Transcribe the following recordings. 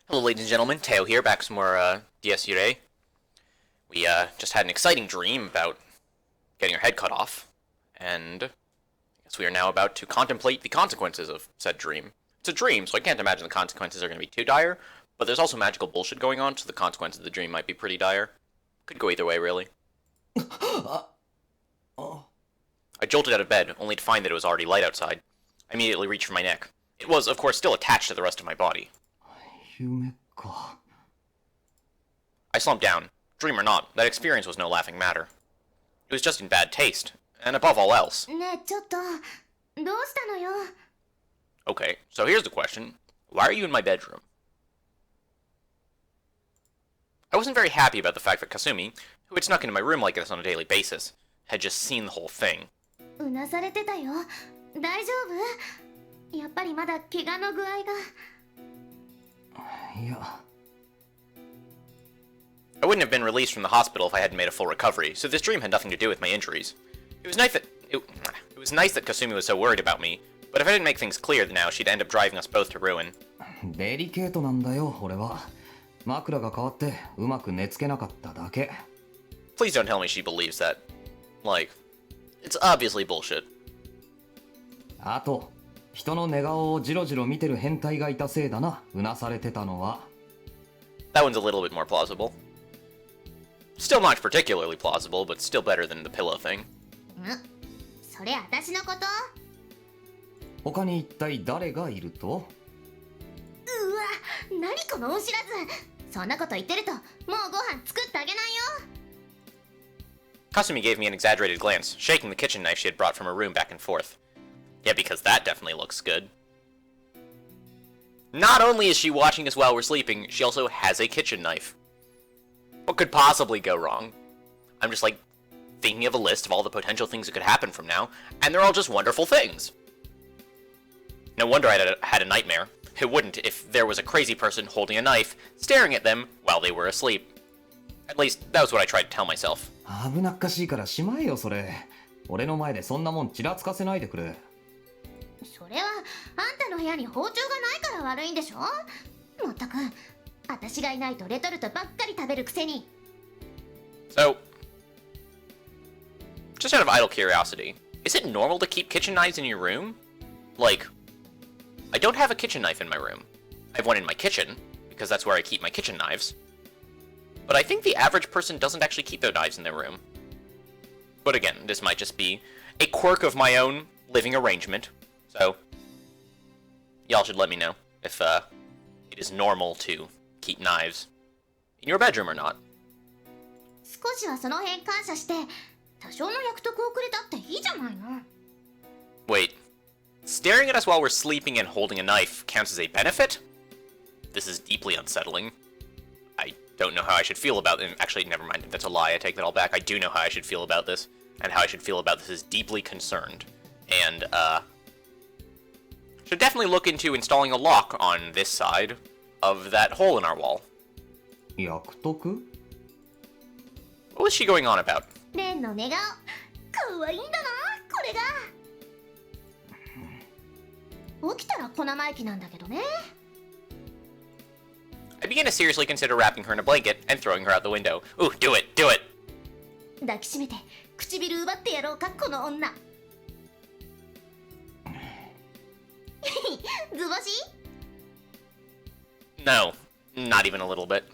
Hello ladies and gentlemen, Teo here, back with some more DS Irae. We just had an exciting dream about getting our head cut off, and I guess we are now about to contemplate the consequences of said dream. It's a dream, so I can't imagine the consequences are going to be too dire, but there's also magical bullshit going on, so the consequences of the dream might be pretty dire. Could go either way, really. I jolted out of bed, only to find that it was already light outside. I immediately reached for my neck. It was, of course, still attached to the rest of my body. I slumped down. Dream or not, that experience was no laughing matter. It was just in bad taste, and above all else. Okay, so here's the question. Why are you in my bedroom? I wasn't very happy about the fact that Kasumi, who had snuck into my room like this on a daily basis, had just seen the whole thing. I wouldn't have been released from the hospital if I hadn't made a full recovery, so this dream had nothing to do with my injuries. It was nice that Kasumi was so worried about me, but if I didn't make things clear now, she'd end up driving us both to ruin. Please don't tell me she believes that. Like, it's obviously bullshit. That one's a little bit more plausible. Still not particularly plausible, but still better than the pillow thing. Kasumi gave me an exaggerated glance, shaking the kitchen knife she had brought from her room back and forth. Yeah, because that definitely looks good. Not only is she watching us while we're sleeping, she also has a kitchen knife. What could possibly go wrong? I'm just like thinking of a list of all the potential things that could happen from now, and they're all just wonderful things. No wonder I had a nightmare. Who wouldn't if there was a crazy person holding a knife, staring at them while they were asleep? At least, that was what I tried to tell myself. So, just out of idle curiosity, is it normal to keep kitchen knives in your room? Like, I don't have a kitchen knife in my room. I have one in my kitchen, because that's where I keep my kitchen knives. But I think the average person doesn't actually keep their knives in their room. But again, this might just be a quirk of my own living arrangement, so y'all should let me know if it is normal to keep knives in your bedroom or not. Wait, staring at us while we're sleeping and holding a knife counts as a benefit? This is deeply unsettling. I don't know how I should feel about it. Actually, never mind, that's a lie, I take that all back. I do know how I should feel about this, and how I should feel about this is deeply concerned. And, should definitely look into installing a lock on this side of that hole in our wall. What was she going on about? I began to seriously consider wrapping her in a blanket and throwing her out the window. Ooh, do it, do it! No, not even a little bit.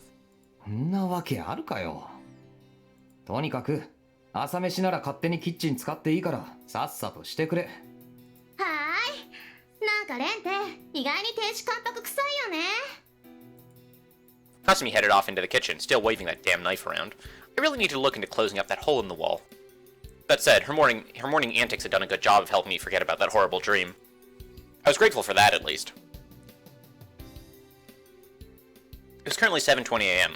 Kasumi headed off into the kitchen, still waving that damn knife around. I really need to look into closing up that hole in the wall. That said, her morning antics had done a good job of helping me forget about that horrible dream. I was grateful for that, at least. It was currently 7:20 a.m.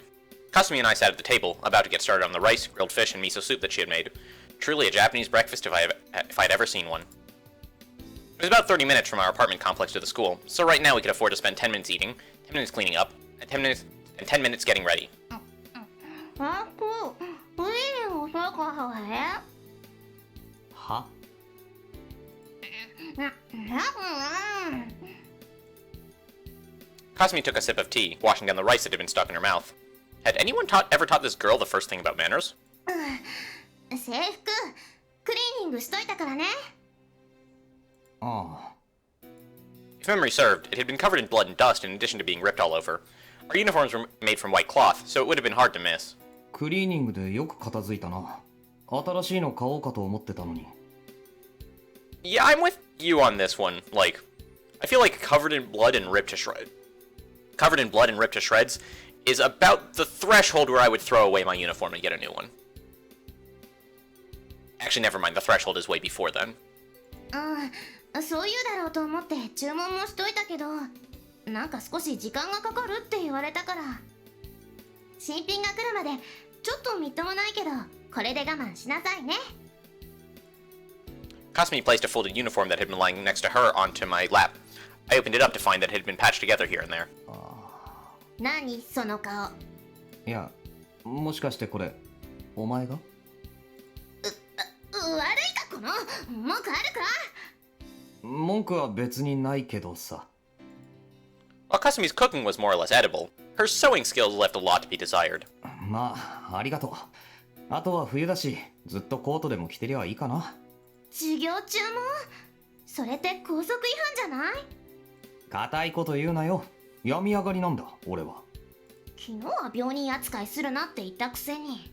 Kasumi and I sat at the table, about to get started on the rice, grilled fish, and miso soup that she had made. Truly a Japanese breakfast if I'd ever seen one. It was about 30 minutes from our apartment complex to the school, so right now we could afford to spend 10 minutes eating, 10 minutes cleaning up, and 10 minutes getting ready. Huh? Kasumi took a sip of tea, washing down the rice that had been stuck in her mouth. Had anyone ever taught this girl the first thing about manners? 制服クリーニングしといたからね。ああ。 If memory served, it had been covered in blood and dust in addition to being ripped all over. Our uniforms were made from white cloth, so it would have been hard to miss. クリーニングでよく片付いたな。新しいの買おうかと思ってたのに。Yeah, I'm with you on this one. Like, I feel like covered in blood and ripped to shreds is about the threshold where I would throw away my uniform and get a new one. Actually, never mind. The threshold is way before then. そう言うだろうと思って注文もしといたけど、なんか少し時間がかかるって言われたから。新品が来るまでちょっとみっともないけど、これで我慢しなさいね。Kasumi placed a folded uniform that had been lying next to her onto my lap. I opened it up to find that it had been patched together here and there. 何その顔。いや、もしかしてこれ、お前が？悪いかこの文句あるか？文句は別にないけどさ。While Kasumi's cooking was more or less edible, her sewing skills left a lot to be desired. まあ、ありがとう。あとは冬だし、ずっとコートでも着てりゃいいかな。授業中も？それって校則違反じゃない？固いこと言うなよ。病み上がりなんだ、俺は。昨日は病人扱いするなって言ったくせに。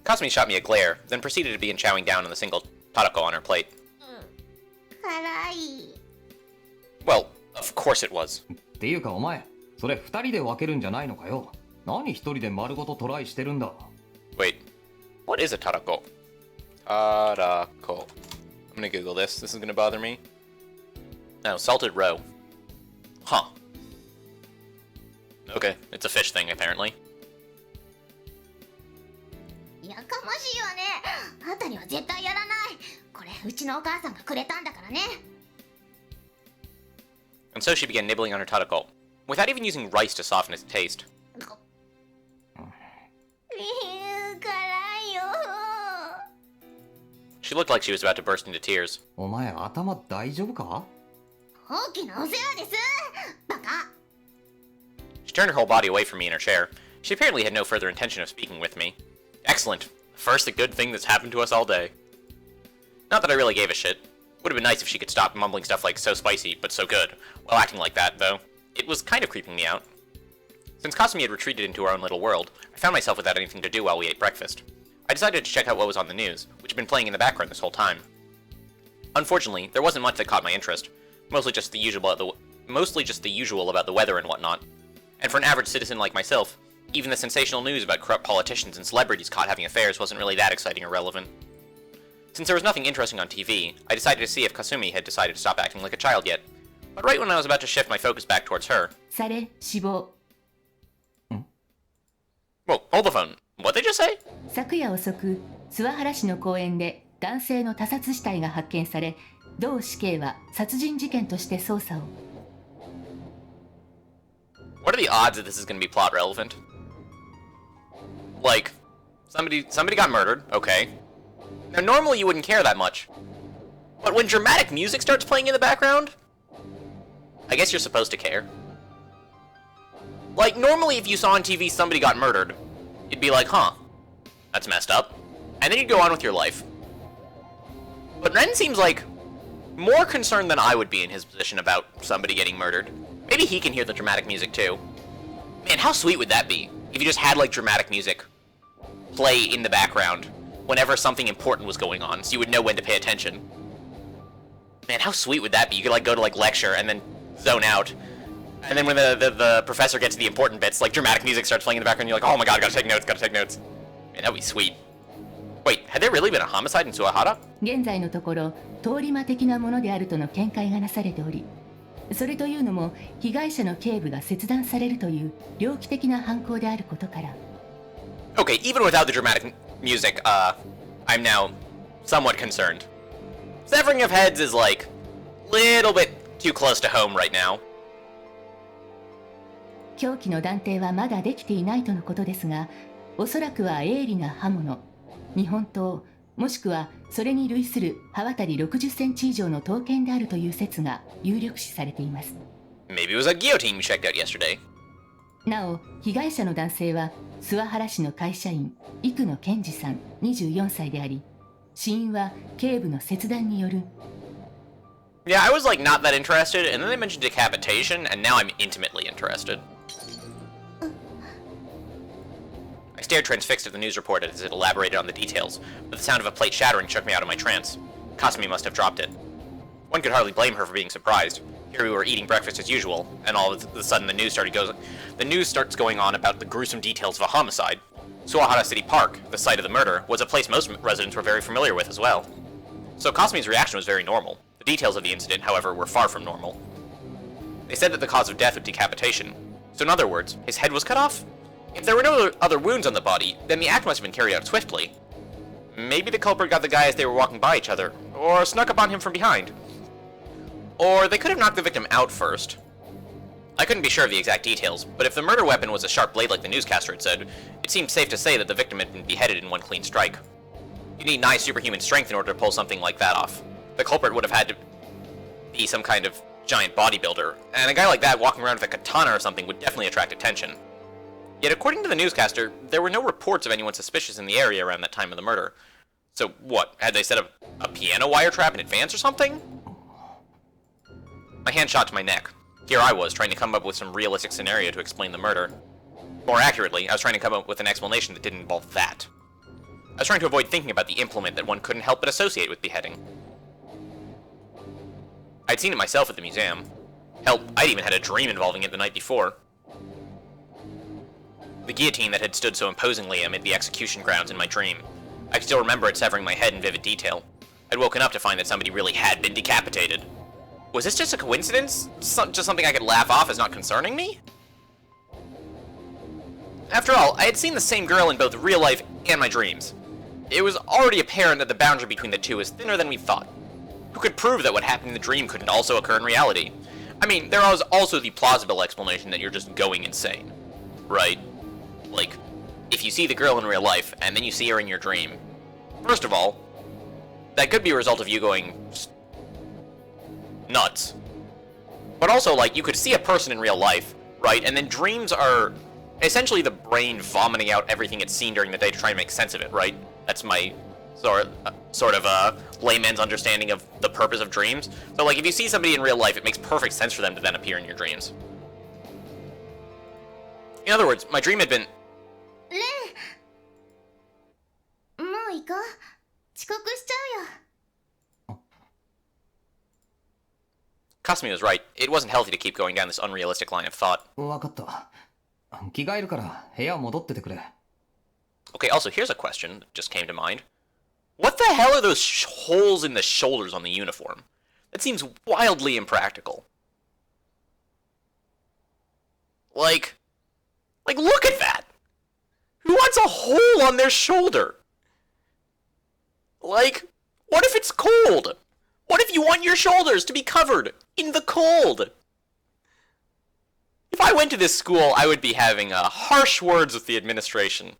Kasumi shot me a glare, then proceeded to begin chowing down on the single tarako on her plate. 辛い。Well, of course it was. っていうかお前、それ二人で分けるんじゃないのかよ。何一人で丸ごとトライしてるんだ。Wait, what is a tarako? Tarako. I'm gonna Google this. This is gonna bother me. No, salted roe. Huh. Okay, it's a fish thing, apparently. やかましいわね。あんたには絶対やらない。これうちのお母さんがくれたんだからね。And so she began nibbling on her tarako, without even using rice to soften its taste. 辛いよ。She looked like she was about to burst into tears. お前、頭大丈夫か？大きなお世話です。バカ。She turned her whole body away from me in her chair. She apparently had no further intention of speaking with me. Excellent. First a good thing that's happened to us all day. Not that I really gave a shit. Would have been nice if she could stop mumbling stuff like so spicy, but so good, while acting like that, though. It was kind of creeping me out. Since Kasumi had retreated into her own little world, I found myself without anything to do while we ate breakfast. I decided to check out what was on the news, which had been playing in the background this whole time. Unfortunately, there wasn't much that caught my interest, mostly just the usual about the weather and whatnot. And for an average citizen like myself, even the sensational news about corrupt politicians and celebrities caught having affairs wasn't really that exciting or relevant. Since there was nothing interesting on TV, I decided to see if Kasumi had decided to stop acting like a child yet. But right when I was about to shift my focus back towards her... され、死亡。Whoa, hold the phone. What'd they just say? 昨夜遅く、諏訪原市の公園で男性の他殺死体が発見され、同死刑は殺人事件として捜査を。What are the odds that this is going to be plot relevant? Like, somebody got murdered, okay. Now normally you wouldn't care that much. But when dramatic music starts playing in the background, I guess you're supposed to care. Like, normally if you saw on TV somebody got murdered, you'd be like, huh, that's messed up. And then you'd go on with your life. But Ren seems like more concerned than I would be in his position about somebody getting murdered. Maybe he can hear the dramatic music too. Man, how sweet would that be if you just had like dramatic music play in the background whenever something important was going on, so you would know when to pay attention. Man, how sweet would that be? You could like go to like lecture and then zone out. And then when the professor gets to the important bits, like dramatic music starts playing in the background, you're like, oh my god, gotta take notes. Man, that'd be sweet. Wait, had there really been a homicide in Suahara? 現在のところ、通り魔的なものであるとの見解がなされており、それというのも被害者の頸部が切断されるという猟奇的な犯行であることから。Okay, even without the dramatic music, I'm now somewhat concerned. Severing of heads is like little bit too close to home right now. 凶器の断定はまだできていないとのことですが、おそらくは鋭利な刃物、日本刀、もしくはそれに類する刃渡り60センチ以上の刀剣であるという説が有力視されています。Maybe it was a guillotine we checked out yesterday. なお、被害者の男性は諏訪原市の会社員生野健二さん24歳であり、死因は頸部の切断による。 Yeah, I was like not that interested, and then they mentioned decapitation, and now I'm intimately interested. I stared transfixed at the news report as it elaborated on the details, but the sound of a plate shattering shook me out of my trance. Kasumi must have dropped it. One could hardly blame her for being surprised. Here we were eating breakfast as usual, and all of a sudden the news starts going on about the gruesome details of a homicide. Suwahara City Park, the site of the murder, was a place most residents were very familiar with as well. So Kasumi's reaction was very normal. The details of the incident, however, were far from normal. They said that the cause of death was decapitation. So in other words, his head was cut off? If there were no other wounds on the body, then the act must have been carried out swiftly. Maybe the culprit got the guy as they were walking by each other, or snuck up on him from behind. Or they could have knocked the victim out first. I couldn't be sure of the exact details, but if the murder weapon was a sharp blade like the newscaster had said, it seemed safe to say that the victim had been beheaded in one clean strike. You need nigh superhuman strength in order to pull something like that off. The culprit would have had to be some kind of giant bodybuilder, and a guy like that walking around with a katana or something would definitely attract attention. Yet according to the newscaster, there were no reports of anyone suspicious in the area around that time of the murder. So what, had they set up a piano wire trap in advance or something? My hand shot to my neck. Here I was, trying to come up with some realistic scenario to explain the murder. More accurately, I was trying to come up with an explanation that didn't involve that. I was trying to avoid thinking about the implement that one couldn't help but associate with beheading. I'd seen it myself at the museum. Hell, I'd even had a dream involving it the night before. The guillotine that had stood so imposingly amid the execution grounds in my dream. I could still remember it severing my head in vivid detail. I'd woken up to find that somebody really had been decapitated. Was this just a coincidence? Just something I could laugh off as not concerning me? After all, I had seen the same girl in both real life and my dreams. It was already apparent that the boundary between the two was thinner than we thought. Who could prove that what happened in the dream couldn't also occur in reality? I mean, there was also the plausible explanation that you're just going insane. Right? Like, if you see the girl in real life, and then you see her in your dream, first of all, that could be a result of you going nuts. But also, like, you could see a person in real life, right? And then dreams are essentially the brain vomiting out everything it's seen during the day to try and make sense of it, right? That's my sort of layman's understanding of the purpose of dreams. So, like, if you see somebody in real life, it makes perfect sense for them to then appear in your dreams. In other words, my dream had been... レン、もう行こう。遅刻しちゃうよ。 Kasumi was right. It wasn't healthy to keep going down this unrealistic line of thought. わかった。着替えるから部屋戻っててくれ。 Okay, also, here's a question that just came to mind. What the hell are those holes in the shoulders on the uniform? That seems wildly impractical. Like, look at that! Who wants a hole on their shoulder? Like, what if it's cold? What if you want your shoulders to be covered in the cold? If I went to this school, I would be having harsh words with the administration.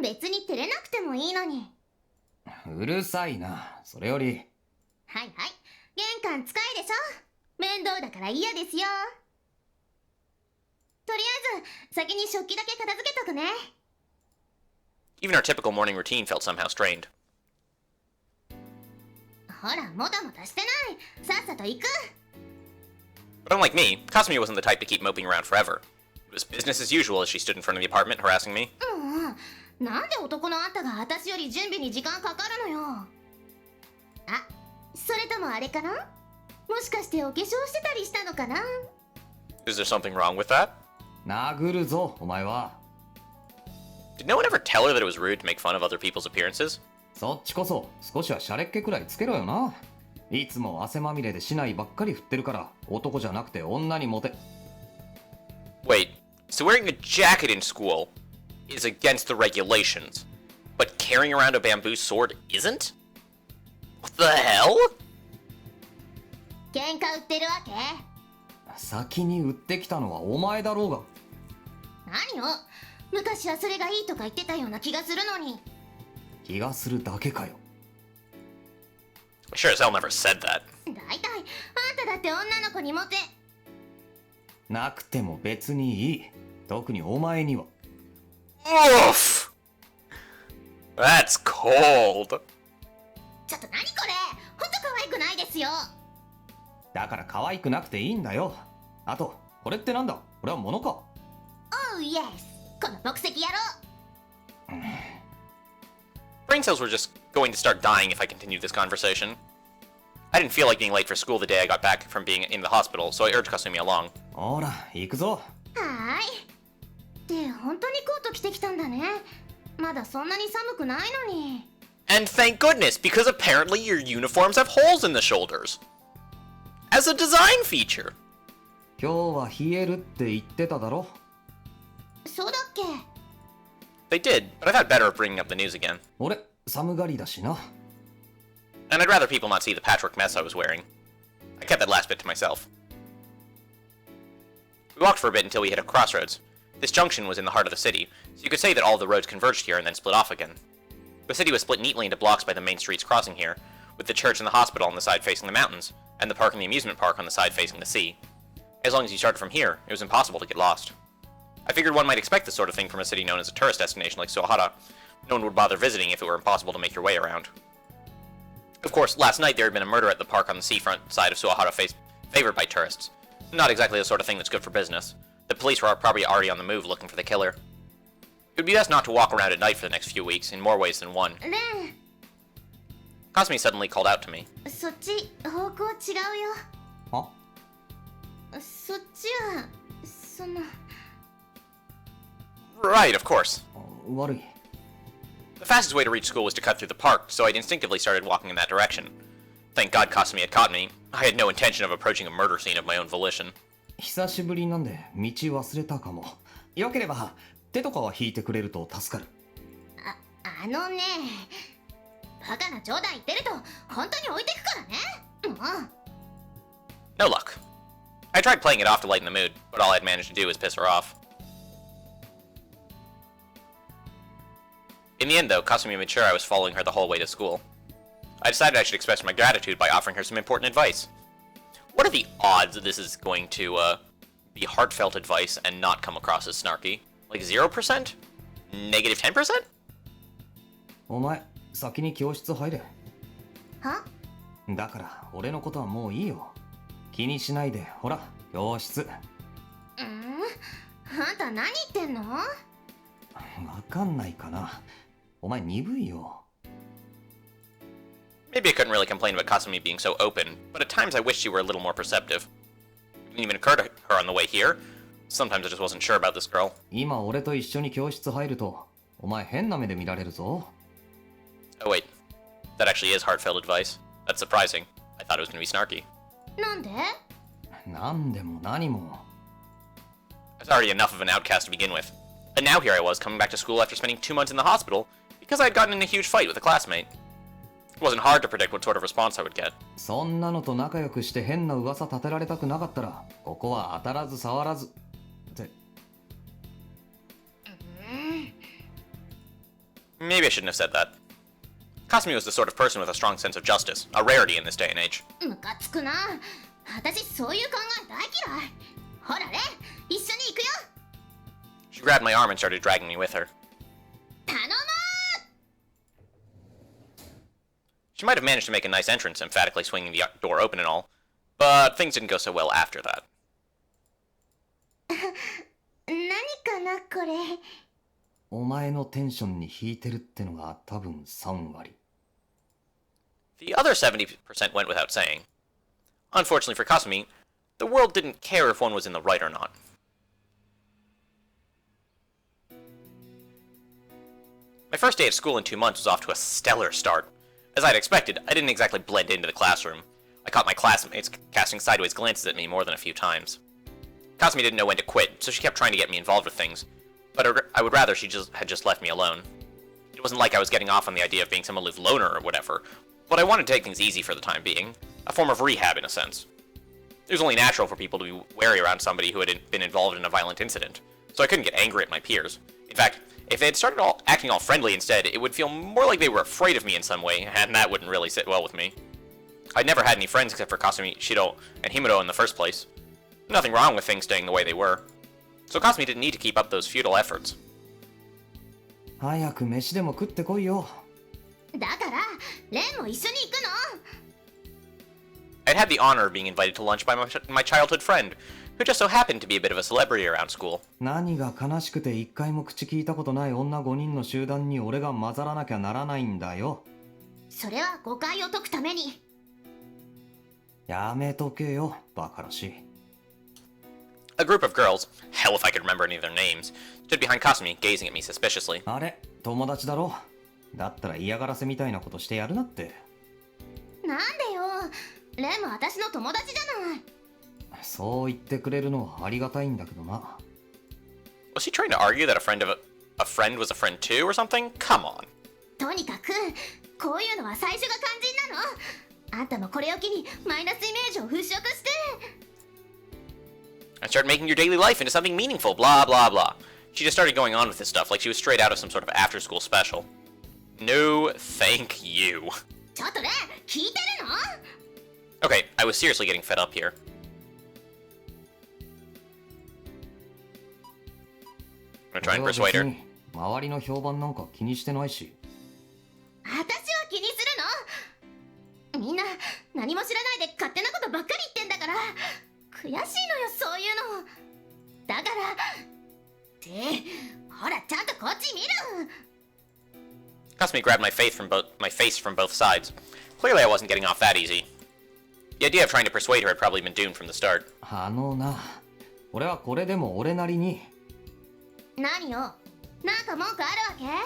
別に照れなくてもいいのに。うるさいな。それより。はいはい。玄関使いでしょ。面倒だから嫌ですよ。とりあえず、先に食器だけ片付けとくね。Even our typical morning routine felt somehow strained. ほら、もたもたしてない。さっさと行く。But unlike me, Kasumi wasn't the type to keep moping around forever. It was business as usual as she stood in front of the apartment harassing me. なんで男のあんたが私より準備に時間かかるのよ。あ、それともあれかな？もしかしてお化粧してたりしたのかな？ Is there something wrong with that? 殴るぞ、お前は。Did no one ever tell her that it was rude to make fun of other people's appearances? そっちこそ少しはシャレっ気くらいつけろよな。いつも汗まみれで竹刀ばっかり振ってるから男じゃなくて女にモテ。Wait, so wearing a jacket in school is against the regulations, but carrying around a bamboo sword isn't? What the hell? 喧嘩売ってるわけ？先に売ってきたのはお前だろうが。何よ？昔はそれがいいとか言ってたような気がするのに。気がするだけかよ。Sure as hell never said that. だいたいあんただって女の子にモテ。なくても別にいい。特にお前には。Oof! That's cold. ちょっと何これ、ほんと可愛くないですよ。だから可愛くなくていいんだよ。あと、これってなんだ？これは物か？おう、イエス。この牧石野郎。Brain cells were just going to start dying if I continued this conversation. I didn't feel like being late for school the day I got back from being in the hospital, so I urged Kasumi along. ほら、行くぞ。はーい。で、本当にコート着てきたんだね。まだそんなに寒くないのに。And thank goodness, because apparently your uniforms have holes in the shoulders. As a design feature. 今日は冷えるって言ってただろ。そうだっけ？ They did, but I thought better of bringing up the news again. 俺、寒がりだしな。And I'd rather people not see the patchwork mess I was wearing. I kept that last bit to myself. We walked for a bit until we hit a crossroads. This junction was in the heart of the city, so you could say that all the roads converged here and then split off again. The city was split neatly into blocks by the main streets crossing here, with the church and the hospital on the side facing the mountains, and the park and the amusement park on the side facing the sea. As long as you started from here, it was impossible to get lost. I figured one might expect this sort of thing from a city known as a tourist destination like Suwahara. No one would bother visiting if it were impossible to make your way around. Of course, last night there had been a murder at the park on the seafront side of Suwahara favored by tourists. Not exactly the sort of thing that's good for business. The police were probably already on the move looking for the killer. It would be best not to walk around at night for the next few weeks, in more ways than one. レン、 Kasumi suddenly called out to me. そっち方向違うよ。は？そっちはその。 Right, of course. 悪い。 The fastest way to reach school was to cut through the park, so I'd instinctively started walking in that direction. Thank God Kasumi had caught me. I had no intention of approaching a murder scene of my own volition. 久しぶりなんで道忘れたかも。よければ手とかは引いてくれると助かる。あのね、バカな冗談言ってると本当に置いてくからね。もう。 No luck. I tried playing it off to lighten the mood, but all I'd managed to do was piss her off. In the end, though, Kasumi made sure I was following her the whole way to school. I decided I should express my gratitude by offering her some important advice. What are the odds that this is going to, be heartfelt advice and not come across as snarky? Like 0%? Negative 10%? お前、先に教室入れ。は？だから俺のことはもういいよ。気にしないで、ほら、教室。あんた何言ってんの？わかんないかな。お前鈍いよ。 Maybe I couldn't really complain about Kasumi being so open, but at times I wished she were a little more perceptive. It didn't even occur to her on the way here. Sometimes I just wasn't sure about this girl. 今俺と一緒に教室入ると、お前変な目で見られるぞ。 Oh wait, that actually is heartfelt advice. That's surprising. I thought it was going to be snarky. なんで？なんでも何も。 I was already enough of an outcast to begin with. And now here I was, coming back to school after spending 2 months in the hospital, because I had gotten in a huge fight with a classmate. It wasn't hard to predict what sort of response I would get. そんなのと仲良くして変な噂立てられたくなかったら、ここは当たらず触らず。って。Maybe I shouldn't have said that. Kasumi was the sort of person with a strong sense of justice, a rarity in this day and age. ムカつくな。私そういう考え大嫌い。ほらレン、一緒に行くよ。 She grabbed my arm and started dragging me with her. 頼む。 She might have managed to make a nice entrance, emphatically swinging the door open and all, but things didn't go so well after that. 何かなこれ。お前のテンションに引いてるってのが多分3割。 The other 70% went without saying. Unfortunately for Kasumi, the world didn't care if one was in the right or not. My first day at school in 2 months was off to a stellar start. As I'd expected, I didn't exactly blend into the classroom. I caught my classmates casting sideways glances at me more than a few times. Kasumi didn't know when to quit, so she kept trying to get me involved with things, but I would rather she had just left me alone. It wasn't like I was getting off on the idea of being some aloof loner or whatever, but I wanted to take things easy for the time being, a form of rehab in a sense. It was only natural for people to be wary around somebody who had been involved in a violent incident, so I couldn't get angry at my peers. In fact, if they had started acting all friendly instead, it would feel more like they were afraid of me in some way, and that wouldn't really sit well with me. I'd never had any friends except for Kasumi, Shiro, and Himuro in the first place. Nothing wrong with things staying the way they were. So Kasumi didn't need to keep up those futile efforts. 早く飯でも食ってこいよ。だからレンも一緒に行くの。 I'd had the honor of being invited to lunch by my childhood friend, who just so happened to be a bit of a celebrity around school. 何が悲しくて一回も口聞いたことない女5人の集団に俺が混ざらなきゃならないんだよ。それは誤解を解くために。やめとけよ、バカらしい。A group of girls, hell if I could remember any of their names, stood behind Kasumi, gazing at me suspiciously. あれ、友達だろ。だったら嫌がらせみたいなことしてやるなって。なんでよ、レンも私の友達じゃない。そう言ってくれるのはありがたいんだけどな。Was he trying to argue that a friend was a friend too or something? Come on. とにかくこういうのは最初が肝心なの。あんたもこれを機にマイナスイメージを払拭して。And start making your daily life into something meaningful, blah blah blah. She just started going on with this stuff like she was straight out of some sort of after-school special. No, thank you. ちょっとレン、聞いてるの？ Okay, I was seriously getting fed up here. I'm gonna try and persuade her. 周りの評判なんか気にしてないし。私は気にするの？みんな何も知らないで勝手なことばっかり言ってんだから。悔しいのよ、そういうの。だからってほら、ちゃんとこっち見る。 Kasumi grabbed my face from both sides. Clearly I wasn't getting off that easy. The idea of trying to persuade her had probably been doomed from the start. な、俺はこれでも俺なりに。何よ、なんか文句あるわ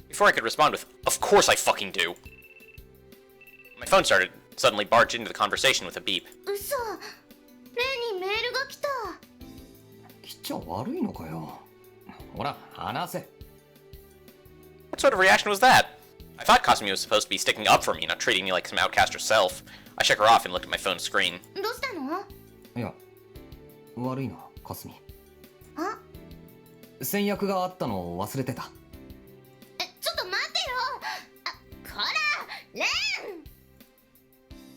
け？ Before I could respond with, "Of course I fucking do," my phone suddenly barged into the conversation with a beep. 嘘、レンにメールが来た。来ちゃ悪いのかよ。ほら、話せ。What sort of reaction was that? I thought Kasumi was supposed to be sticking up for me, not treating me like some outcast herself. I shook her off and looked at my phone's screen. どうしたの？いや、悪いな、かすみ。あ？先約があったのを忘れてた。ちょっと待ってよ。こら、レン！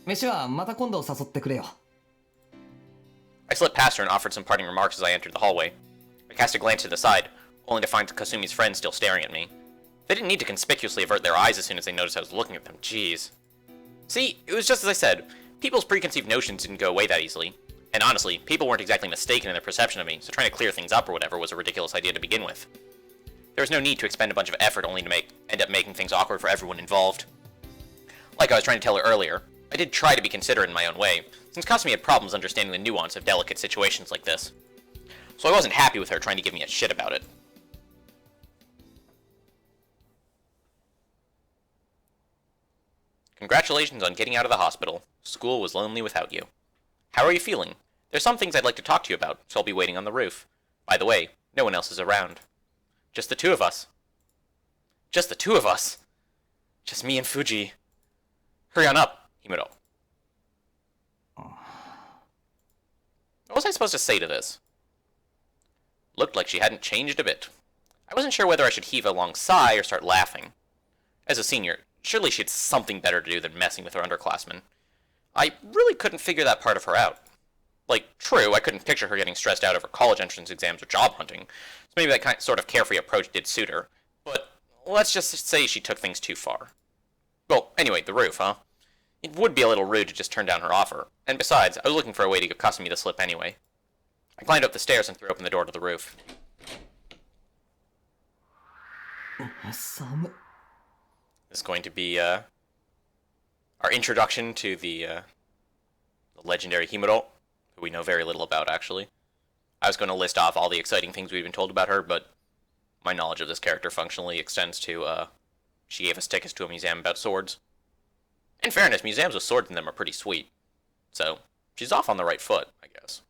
飯はまた今度誘ってくれよ。I slipped past her and offered some parting remarks as I entered the hallway. I cast a glance to the side, only to find Kasumi's friends still staring at me. They didn't need to conspicuously avert their eyes as soon as they noticed I was looking at them. Jeez. See, it was just as I said. People's preconceived notions didn't go away that easily. And honestly, people weren't exactly mistaken in their perception of me, so trying to clear things up or whatever was a ridiculous idea to begin with. There was no need to expend a bunch of effort only to end up making things awkward for everyone involved. Like I was trying to tell her earlier, I did try to be considerate in my own way, since Kasumi had problems understanding the nuance of delicate situations like this. So I wasn't happy with her trying to give me a shit about it. Congratulations on getting out of the hospital. School was lonely without you. How are you feeling? There's some things I'd like to talk to you about, so I'll be waiting on the roof. By the way, no one else is around. Just the two of us. Just the two of us. Just me and Fuji. Hurry on up, Himuro. What was I supposed to say to this? Looked like she hadn't changed a bit. I wasn't sure whether I should heave a long sigh or start laughing. As a senior, surely she had something better to do than messing with her underclassmen. I really couldn't figure that part of her out. Like, true, I couldn't picture her getting stressed out over college entrance exams or job hunting, so maybe that sort of carefree approach did suit her, but let's just say she took things too far. Well, anyway, the roof, huh? It would be a little rude to just turn down her offer, and besides, I was looking for a way to give Kasumi the slip anyway. I climbed up the stairs and threw open the door to the roof. This is going to be, our introduction to the legendary Himuro, who we know very little about, actually. I was going to list off all the exciting things we've been told about her, but my knowledge of this character functionally extends to, she gave us tickets to a museum about swords. In fairness, museums with swords in them are pretty sweet. So, she's off on the right foot, I guess.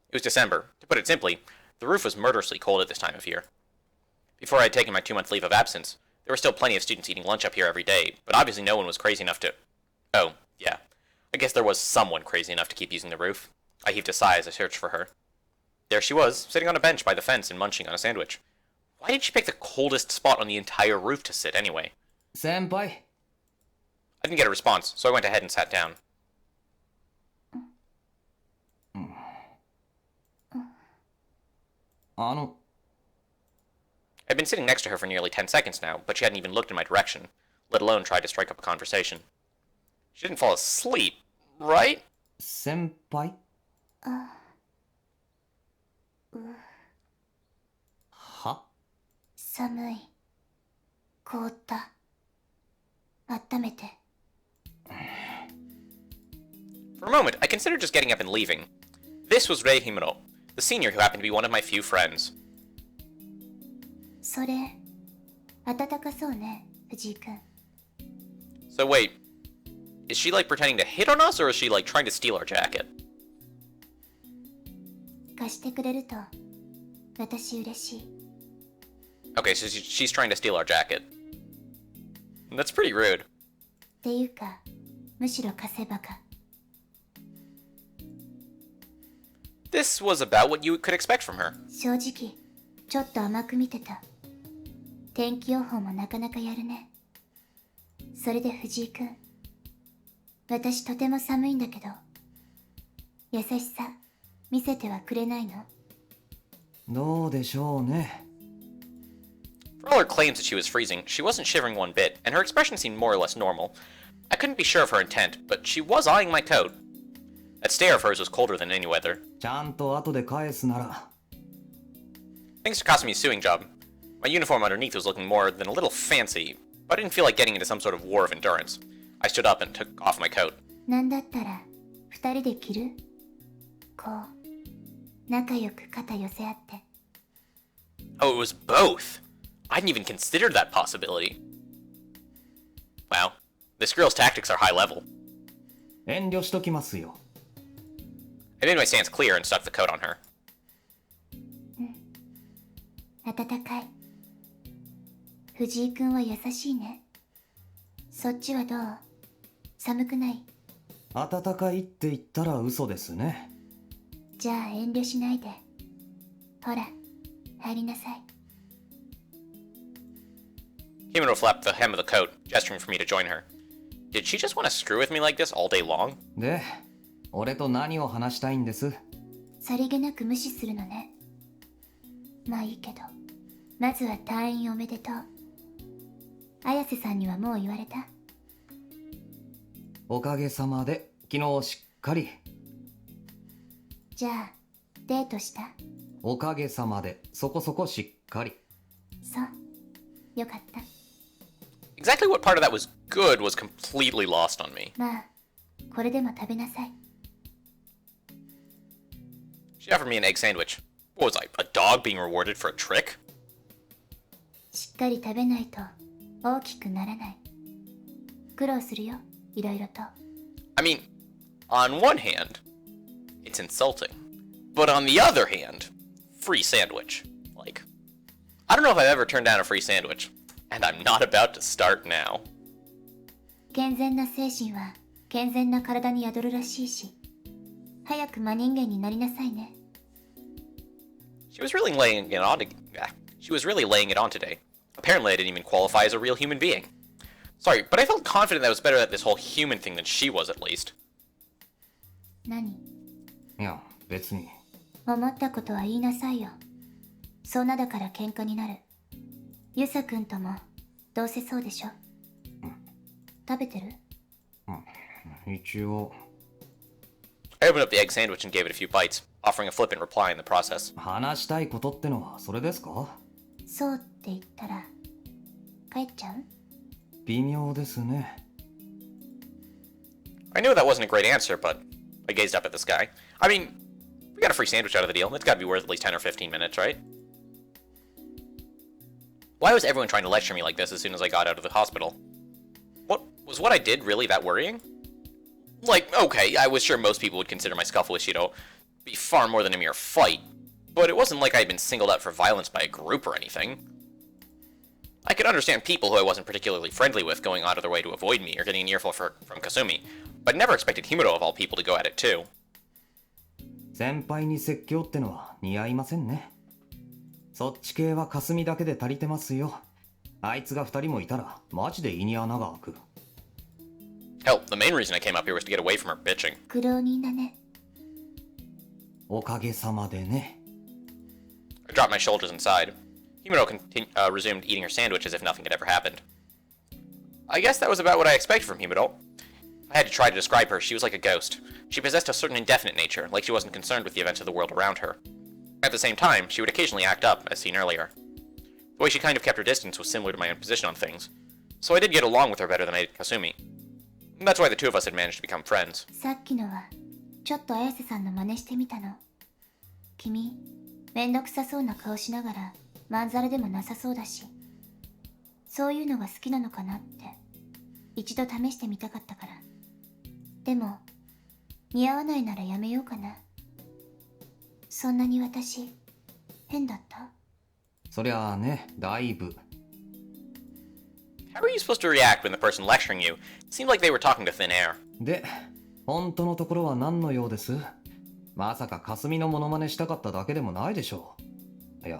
It was December. To put it simply, the roof was murderously cold at this time of year. Before I had taken my 2-month leave of absence, there were still plenty of students eating lunch up here every day, but obviously no one was crazy enough to... Oh, yeah. I guess there was someone crazy enough to keep using the roof. I heaved a sigh as I searched for her. There she was, sitting on a bench by the fence and munching on a sandwich. Why did she pick the coldest spot on the entire roof to sit, anyway? Senpai. I didn't get a response, so I went ahead and sat down. I'd been sitting next to her for nearly 10 seconds now, but she hadn't even looked in my direction, let alone tried to strike up a conversation. She didn't fall asleep, right? 先輩は寒い。凍った。温めて。For a moment, I considered just getting up and leaving. This was Rei Himuro, the senior who happened to be one of my few friends. それ、暖かそうね、藤井くん。 So wait, is she like pretending to hit on us, or is she like trying to steal our jacket? 貸してくれると、私嬉しい。 Okay, so she's trying to steal our jacket. That's pretty rude. っていうか、むしろ貸せばか。 This was about what you could expect from her. 正直、ちょっと甘く見てた。天気予報もなかなかやるね。それで藤井くん、私とても寒いんだけど、優しさ見せてはくれないの？どうでしょうね。 For all her claims that she was freezing, she wasn't shivering one bit, and her expression seemed more or less normal. I couldn't be sure of her intent, but she was eyeing my coat. That stare of hers was colder than any weather. ちゃんと後で返すなら。 Thanks to Kasumi's sewing job, my uniform underneath was looking more than a little fancy, but I didn't feel like getting into some sort of war of endurance. I stood up and took off my coat. なんだったら、二人で着る？こう、仲良く肩寄せ合って。 Oh, it was both! I hadn't even considered that possibility. Wow, this girl's tactics are high level. 遠慮しときますよ。I made my stance clear and stuck the coat on her. 暖かい。藤井くんは優しいね。そっちはどう？寒くない？暖かいって言ったら嘘ですね。じゃあ遠慮しないで。ほら、入りなさい。 Himuro flapped the hem of the coat, gesturing for me to join her. Did she just want to screw with me like this all day long? で、俺と何を話したいんです？さりげなく無視するのね。まあいいけど、まずは退院おめでとう。綾瀬さんにはもう言われた？おかげさまで、昨日しっかり。じゃあ、デートした？おかげさまで、そこそこしっかり。そう。よかった。 Exactly what part of that was good was completely lost on me. まあ、これでも食べなさい。 She offered me an egg sandwich. What was I, a dog being rewarded for a trick? しっかり食べないと大きくならない。苦労するよ、いろいろと。I mean, on one hand, it's insulting. But on the other hand, free sandwich. Like, I don't know if I've ever turned down a free sandwich. And I'm not about to start now. 健全な精神は健全な体に宿るらしいし、早く真人間になりなさいね。She was really laying it on today. Apparently I didn't even qualify as a real human being. Sorry, but I felt confident that I was better at this whole human thing than she was at least. 何？いや、別に。思ったことは言いなさいよ。そんなだから喧嘩になる。ユサくんともどうせそうでしょ。食べてる？一応。I opened up the egg sandwich and gave it a few bites, offering a flippant reply in the process. 話したいことってのはそれですか？そうって言ったら帰っちゃう？微妙ですね。I knew that wasn't a great answer, but I gazed up at the sky. I mean, we got a free sandwich out of the deal. It's got to be worth at least 10 or 15 minutes, right? Why was everyone trying to lecture me like this as soon as I got out of the hospital? What I did really that worrying? Like, okay, I was sure most people would consider my scuffle with Shido be far more than a mere fight, but it wasn't like I had been singled out for violence by a group or anything. I could understand people who I wasn't particularly friendly with going out of their way to avoid me or getting an earful from Kasumi, but never expected Himuro of all people to go at it too. 先輩に説教ってのは似合いませんね。そっち系は霞だけで足りてますよ。あいつが二人もいたらマジで胃に穴が開く。Hell, the main reason I came up here was to get away from her bitching. 苦労人だね。おかげさまでね。I dropped my shoulders inside. Himuro resumed eating her sandwich as if nothing had ever happened. I guess that was about what I expected from Himuro. I had to try to describe her. She was like a ghost. She possessed a certain indefinite nature, like she wasn't concerned with the events of the world around her. At the same time, she would occasionally act up, as seen earlier. The way she kind of kept her distance was similar to my own position on things, so I did get along with her better than I did Kasumi. And that's why the two of us had managed to become friends. さっきのはちょっと綾瀬さんの真似してみたの。君、めんどくさそうな顔しながらまんざらでもなさそうだし、そういうのが好きなのかなって一度試してみたかったから。でも似合わないならやめようかな。そんなに私変だった？そりゃあね、だいぶ。How are you supposed to react when the person lecturing you seemed like they were talking to thin air? で、本当のところは何のようです？まさか霞のモノマネしたかっただけでもないでしょう。いや、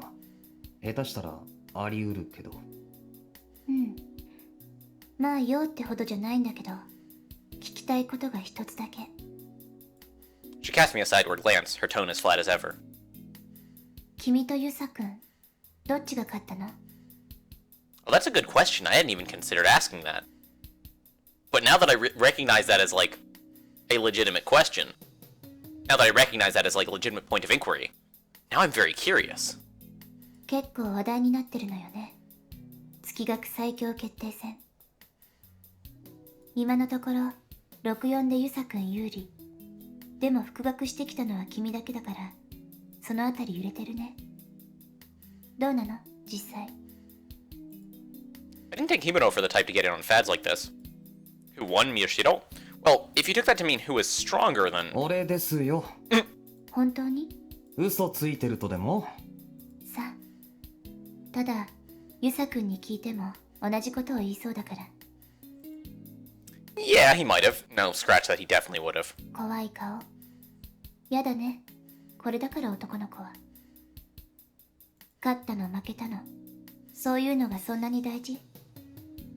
下手したらあり得るけど。うん。まあ用ってほどじゃないんだけど、聞きたいことが一つだけ。She cast me a sideward glance, her tone as flat as ever. 君とユサ君、どっちが勝ったの？ Well, that's a good question. I hadn't even considered asking that. But now that I recognize that as, like, a legitimate question, now that I recognize that as, like, a legitimate point of inquiry, now I'm very curious. 結構話題になってるのよね。月額最強決定戦。今のところ、64でユサ君有利。でも復学してきたのは君だけだから、そのあたり揺れてるね。どうなの実際。I didn't take Himuro for the type to get in on fads like this. Who won, Miyashiro? Well, if you took that to mean who was stronger, then... 俺ですよ。本当に？嘘ついてるとでも？さあ。ただ、ユサ君に聞いても同じことを言いそうだから。Yeah, he might have. No, scratch that, he definitely would have. 怖い顔。やだね。これだから男の子は。勝ったの負けたの。そういうのがそんなに大事？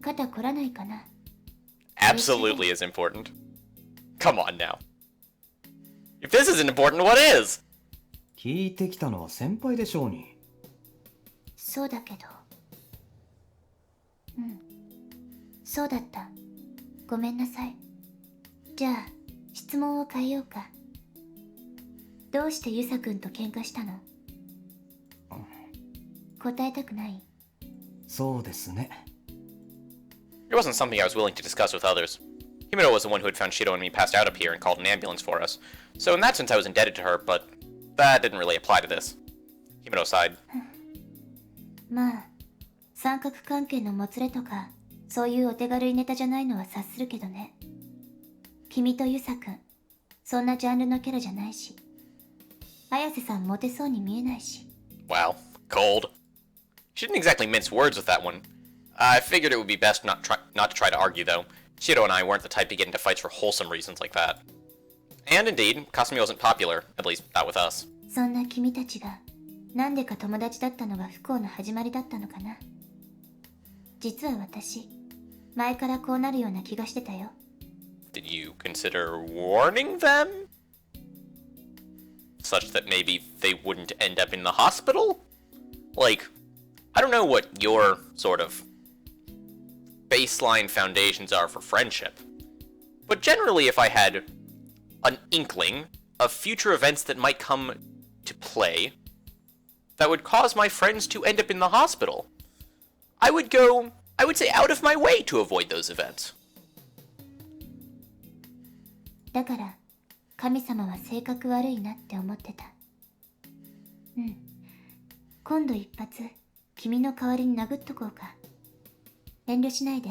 肩凝らないかな。Absolutely is important. Come on now. If this isn't important, what is? 聞いてきたのは先輩でしょうに。そうだけど。うん。そうだった。ごめんなさい。じゃあ、質問を変えようか。どうしてユサ君と喧嘩したの？答えたくない？そうですね。It wasn't something I was willing to discuss with others. Himuro was the one who had found Shiro and me passed out up here and called an ambulance for us. So in that sense I was indebted to her, but that didn't really apply to this. Himuro sighed. まあ、三角関係のもつれとか、そういうお手軽いネタじゃないのは察するけどね。君とユサ君、そんなジャンルのキャラじゃないし。綾瀬さんモテそうに見えないし。Wow, cold. She didn't exactly mince words with that one. I figured it would be best not to try to argue, though. Shiro and I weren't the type to get into fights for wholesome reasons like that. And indeed, Kasumi wasn't popular, at least not with us. そんな君たちが、なんでか友達だったのが不幸の始まりだったのかな。実は私、前からこうなるような気がしてたよ。Did you consider warning them? Such that maybe they wouldn't end up in the hospital? Like, I don't know what your sort of baseline foundations are for friendship, but generally if I had an inkling of future events that might come to play that would cause my friends to end up in the hospital, I would say out of my way to avoid those events. だから、神様は性格悪いなって思ってた。うん。今度一発、君の代わりに殴っとこうか。遠慮しないで、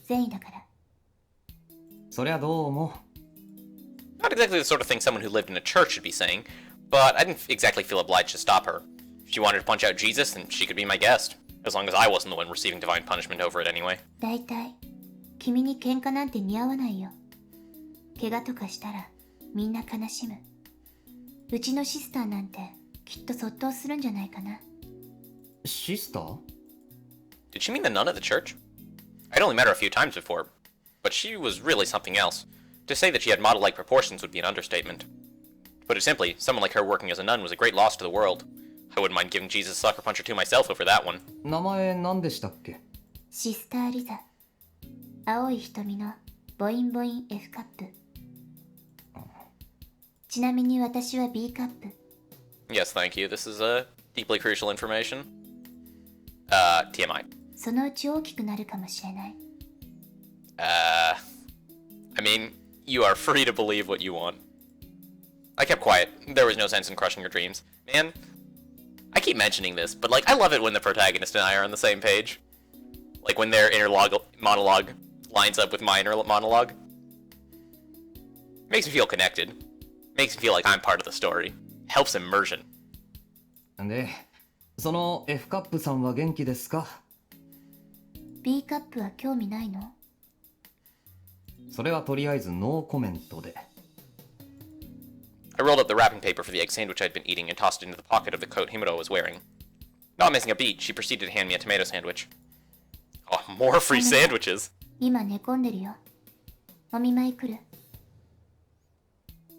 善意だから。そりゃどうも。Not exactly the sort of thing someone who lived in a church should be saying, but I didn't exactly feel obliged to stop her. If she wanted to punch out Jesus, then she could be my guest, as long as I wasn't the one receiving divine punishment over it anyway. だいたい、君に喧嘩なんて似合わないよ。怪我とかしたら、みんな悲しむ。うちのシスターなんて、きっとそっとするんじゃないかな。シスター？ Did she mean the nun at the church? I'd only met her a few times before, but she was really something else. To say that she had model-like proportions would be an understatement. To put it simply, someone like her working as a nun was a great loss to the world. I wouldn't mind giving Jesus a sucker punch or two myself over that one. 名前何でしたっけ？シスターリザ。青い瞳のボインボイン F カップ。ちなみに私は B カップ。Yes, thank you. This is deeply crucial information. TMI. そのうち大きくなるかもしれない。I mean, you are free to believe what you want. I kept quiet. There was no sense in crushing your dreams. Man, I keep mentioning this, but like, I love it when the protagonist and I are on the same page. Like when their inner monologue lines up with my inner monologue. Makes me feel connected. Makes me feel like I'm part of the story. Helps immersion. で、その F カップさんは元気ですか？ B カップは興味ないの？それはとりあえずノーコメントで。I rolled up the wrapping paper for the egg sandwich I'd been eating and tossed it into the pocket of the coat Himuro was wearing. Not missing a beat, she proceeded to hand me a tomato sandwich. Oh, more free sandwiches! 今寝込んでるよ。お見舞い来る。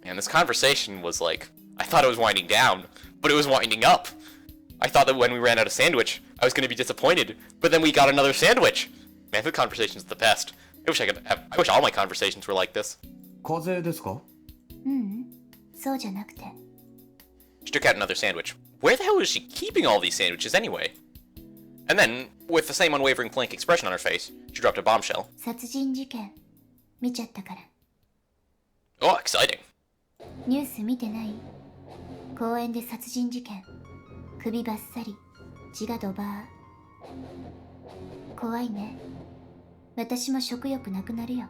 Man, this conversation was like, I thought it was winding down, but it was winding up. I thought that when we ran out of sandwich, I was going to be disappointed, but then we got another sandwich. Man, the conversation's the best. I wish all my conversations were like this. 風邪ですか？そうじゃなくて。She took out another sandwich. Where the hell is she keeping all these sandwiches anyway? And then, with the same unwavering blank expression on her face, she dropped a bombshell. 殺人事件見ちゃったから。 Oh, exciting. ニュース見てない？公園で殺人事件。首ばっさり、血がドバー。怖いね。私も食欲なくなるよ。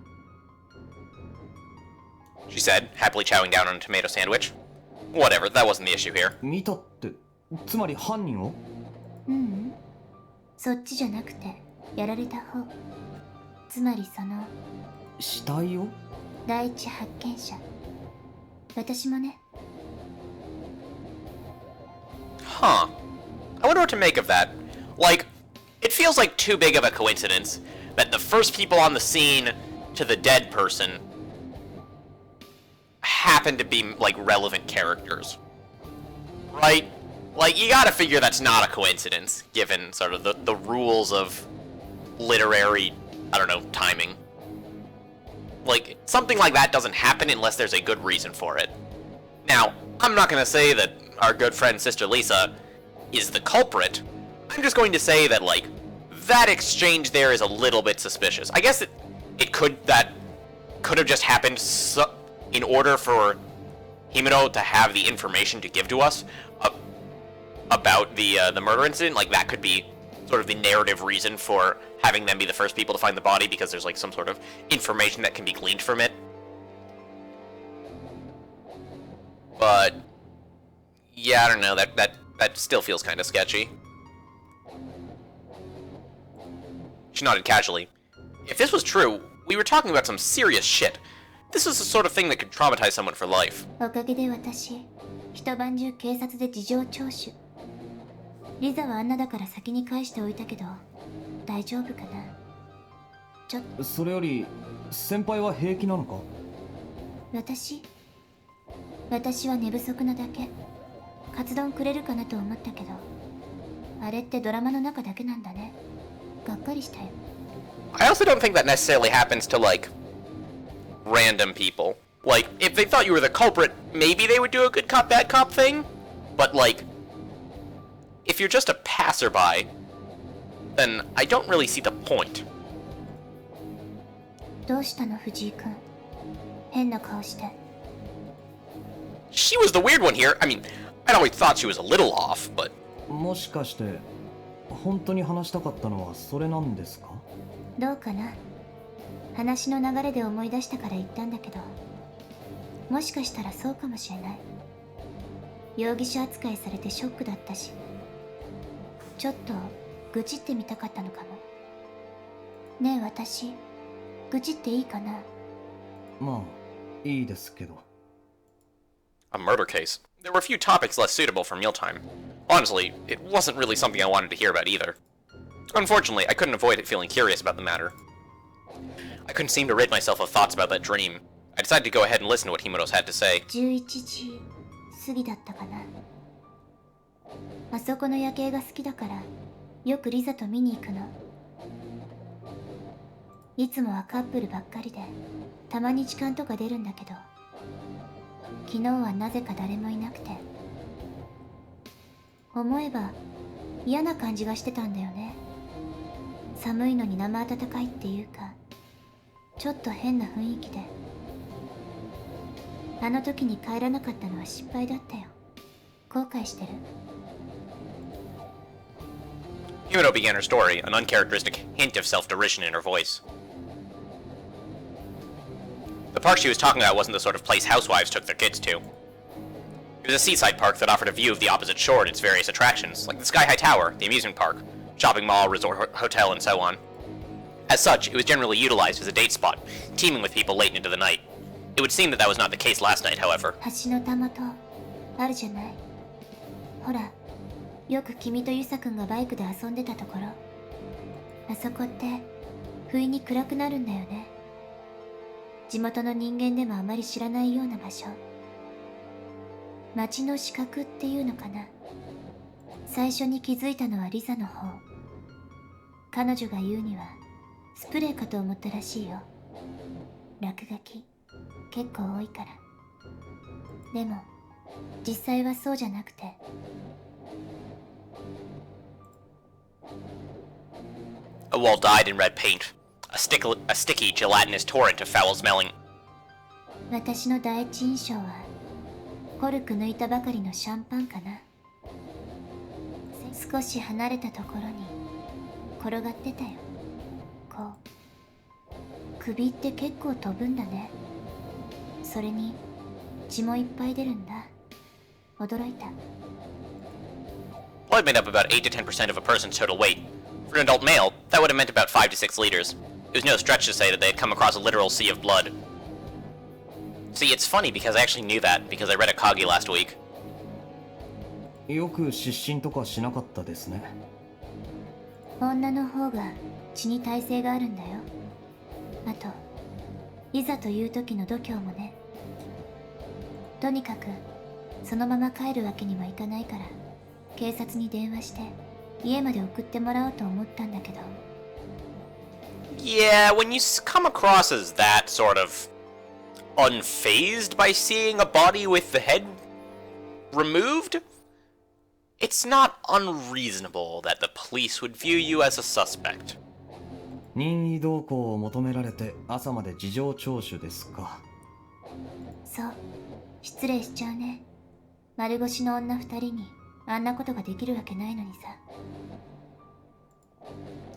She said, happily chowing down on a tomato sandwich. Whatever, that wasn't the issue here. 見たって、つまり犯人を？そっちじゃなくて、やられた方。つまりその、死体を？第一発見者。私もね。Huh. I wonder what to make of that. Like, it feels like too big of a coincidence that the first people on the scene to the dead person happen to be, like, relevant characters. Right? Like, you gotta figure that's not a coincidence, given sort of the rules of literary, I don't know, timing. Like, something like that doesn't happen unless there's a good reason for it. Now, I'm not gonna say that our good friend Sister Lisa is the culprit. I'm just going to say that, like, that exchange there is a little bit suspicious. I guess it could have just happened in order for Himuro to have the information to give to us about the murder incident. Like, that could be sort of the narrative reason for having them be the first people to find the body, because there's, like, some sort of information that can be gleaned from it. But yeah, I don't know, that still feels kind of sketchy. She nodded casually. If this was true, we were talking about some serious shit. This is the sort of thing that could traumatize someone for life. おかげで私、一晩中警察で事情聴取。リザはあんなだから先に返しておいたけど、大丈夫かな？ちょっと。それより、先輩は平気なのか？私は寝不足なだけ。カツ丼くれるかなと思ったけど、あれってドラマの中だけなんだね。がっかりしたよ。I also don't think that necessarily happens to, like, random people. Like, if they thought you were the culprit, maybe they would do a good cop, bad cop thing. But, like, if you're just a passerby, then I don't really see the point. どうしたの藤井君？変な顔して。She was the weird one here. I mean, I'd always thought she was a little off, but... もしかして、本当に話したかったのはそれなんですか？どうかな？話の流れで思い出したから言ったんだけど、もしかしたらそうかもしれない。容疑者扱いされてショックだったし、ちょっと愚痴ってみたかったのかも。ねえ私、愚痴っていいかな？まあ、いいですけど。A murder case. There were a few topics less suitable for mealtime. Honestly, it wasn't really something I wanted to hear about either. Unfortunately, I couldn't avoid feeling curious about the matter. I couldn't seem to rid myself of thoughts about that dream. I decided to go ahead and listen to what Himura's had to say. 11時過ぎだったかな。あそこの夜景が好きだからよくリザと見に行くの。いつもはカップルばっかりでたまに時間とか出るんだけど、昨日はなぜか誰もいなくて、思えば嫌な感じがしてたんだよね。寒いのに生暖かいっていうか、ちょっと変な雰囲気で。あの時に帰らなかったのは失敗だったよ。後悔してる。Himuro began her story, an uncharacteristic hint of self-derision in her voice. The park she was talking about wasn't the sort of place housewives took their kids to. It was a seaside park that offered a view of the opposite shore and its various attractions, like the Sky High Tower, the amusement park, shopping mall, resort hotel, and so on. As such, it was generally utilized as a date spot, teeming with people late into the night. It would seem that that was not the case last night, however. 橋のたもとあるじゃない。ほら、よく君とユサ君がバイクで遊んでたところ。あそこって不意に暗くなるんだよね。地元の人間でもあまり知らないような場所。街の死角っていうのかな。最初に気づいたのはリザの方。彼女が言うにはスプレーかと思ったらしいよ。落書き結構多いから。でも実際はそうじゃなくて。A wall dyed in red paint. A sticky, gelatinous torrent of foul-smelling. 私の第一印象はコルク抜いたばかりのシャンパンかな。少し離れたところに転がってたよ。こう首って結構飛ぶんだね。それに血もいっぱい出るんだ。驚いた。Blood made up about 8 to 10% of a person's total weight. For an adult male, that would have meant about 5 to 6 liters. It was no stretch to say that they had come across a literal sea of blood. See, it's funny because I actually knew that because I read a Kagi last week. よく失神とかしなかったですね。女の方が血に耐性があるんだよ。あといざという時の度胸もね。とにかくそのまま帰るわけにはいかないから警察に電話して家まで送ってもらおうと思ったんだけど。Yeah, when you come across as that sort of unfazed by seeing a body with the head removed, it's not unreasonable that the police would view you as a suspect. 任意同行を求められて朝まで事情聴取ですか。そう、失礼しちゃうね。丸腰の女二人にあんなことができるわけないのにさ。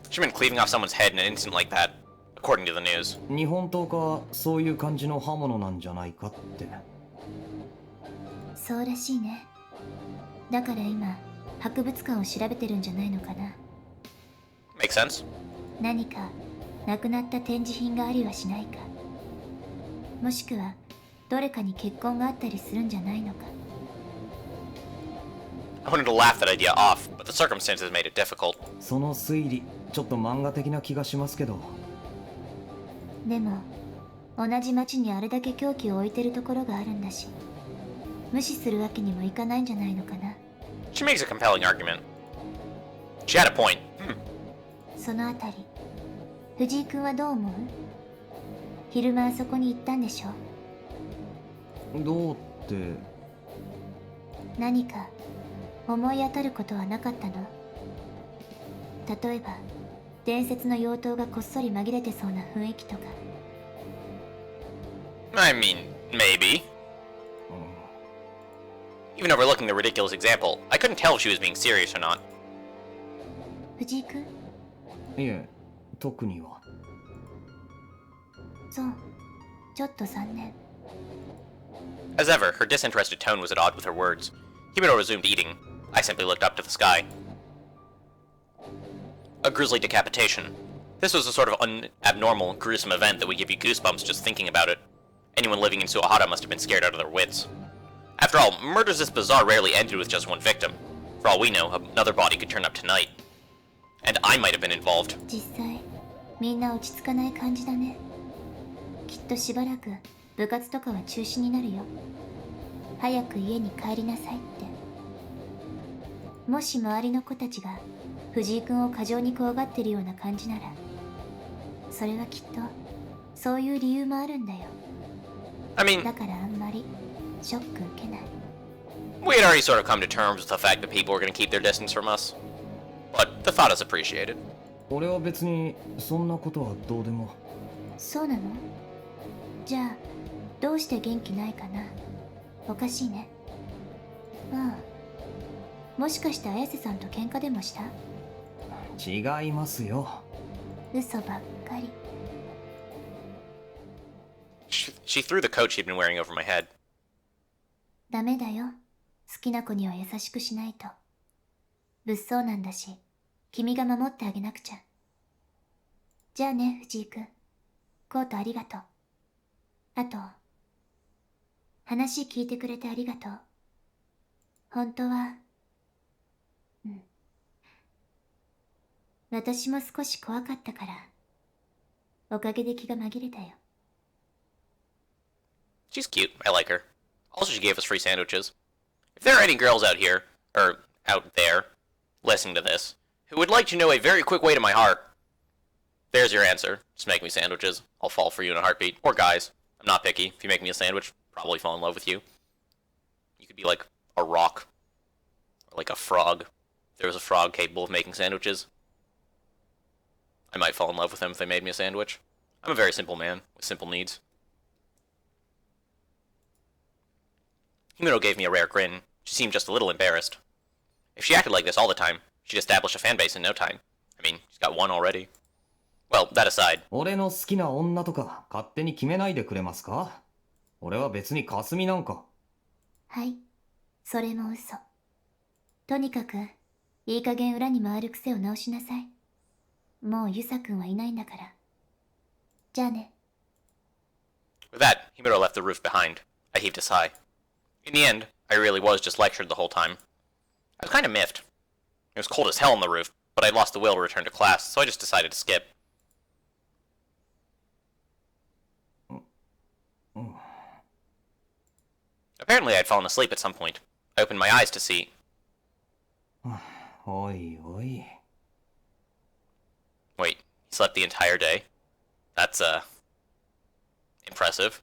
She's been cleaving off someone's head in an instant like that, according to the news. 日本刀かそういう感じの刃物なんじゃないかって。そうらしいね。だから今博物館を調べてるんじゃないのかな。 Makes sense. 何かなくなった展示品がありはしないか。もしくはどれかに血痕があったりするんじゃないのか。 I wanted to laugh that idea off, but the circumstances made it difficult. その推理ちょっと漫画的な気がしますけど。でも同じ町にあれだけ凶器を置いてるところがあるんだし、無視するわけにもいかないんじゃないのかな。 She makes a compelling argument. She had a point. そのあたり藤井君はどう思う？昼間あそこに行ったんでしょ？どうって。何か思い当たることはなかったの？例えば伝説の妖刀がこっそり紛れてそうな雰囲気とか。 I mean, maybe. Even overlooking the ridiculous example, I couldn't tell if she was being serious or not. 藤井君？いえ、特には。そう、ちょっと残念。 As ever, her disinterested tone was at odds with her words. Himuro resumed eating. I simply looked up to the sky. A grisly decapitation. This was a sort of abnormal, gruesome event that would give you goosebumps just thinking about it. Anyone living in Suahara must have been scared out of their wits. After all, murders this bizarre rarely ended with just one victim. For all we know, another body could turn up tonight. And I might have been involved. 実際みんな落ち着かない感じだね。きっとしばらく部活とかは中止になるよ。早く家に帰りなさいって。もし周りの子たちが藤井君を過剰に怖がってるような感じなら、それはきっとそういう理由もあるんだよ。 I mean, だからあんまりショック受けない。 we had already sort of come to terms with the fact that people were going to keep their distance from us. But the thought is appreciated. 俺は別にそんなことはどうでも。そうなの？じゃあどうして元気ないかな。おかしいね。ああ、もしかして綾瀬さんと喧嘩でもした？違いますよ。嘘ばっかり。 She threw the coat she'd been wearing over my head. ダメだよ。好きな子には優しくしないと。物騒なんだし、君が守ってあげなくちゃ。じゃあね、藤井君。コートありがとう。あと、話聞いてくれてありがとう。本当は、私も少し怖かったから、おかげで気が紛れたよ。She's cute. I like her. Also, she gave us free sandwiches. If there are any girls out here, or out there, listening to this, who would like to know a very quick way to my heart, there's your answer. Just make me sandwiches. I'll fall for you in a heartbeat. Or guys. I'm not picky. If you make me a sandwich, I'll probably fall in love with you. You could be like a rock. Or like a frog. If there was a frog capable of making sandwiches, I might fall in love with them if they made me a sandwich. I'm a very simple man with simple needs. Himuro gave me a rare grin. She seemed just a little embarrassed. If she acted like this all the time, she'd establish a fan base in no time. I mean, she's got one already. Well, that aside. 俺の好きな女とか勝手に決めないでくれますか？俺は別に霞なんか。はい、それも嘘。とにかく、いい加減裏に回る癖を直しなさい。もうユサ君はいないんだから。じゃあね。With that, Himuro left the roof behind. I heaved a sigh. In the end, I really was just lectured the whole time. I was kind of miffed. It was cold as hell on the roof, but I'd lost the will to return to class, so I just decided to skip. Apparently, I'd fallen asleep at some point. I opened my eyes to see... おいおい。 Wait, he slept the entire day? That's, impressive.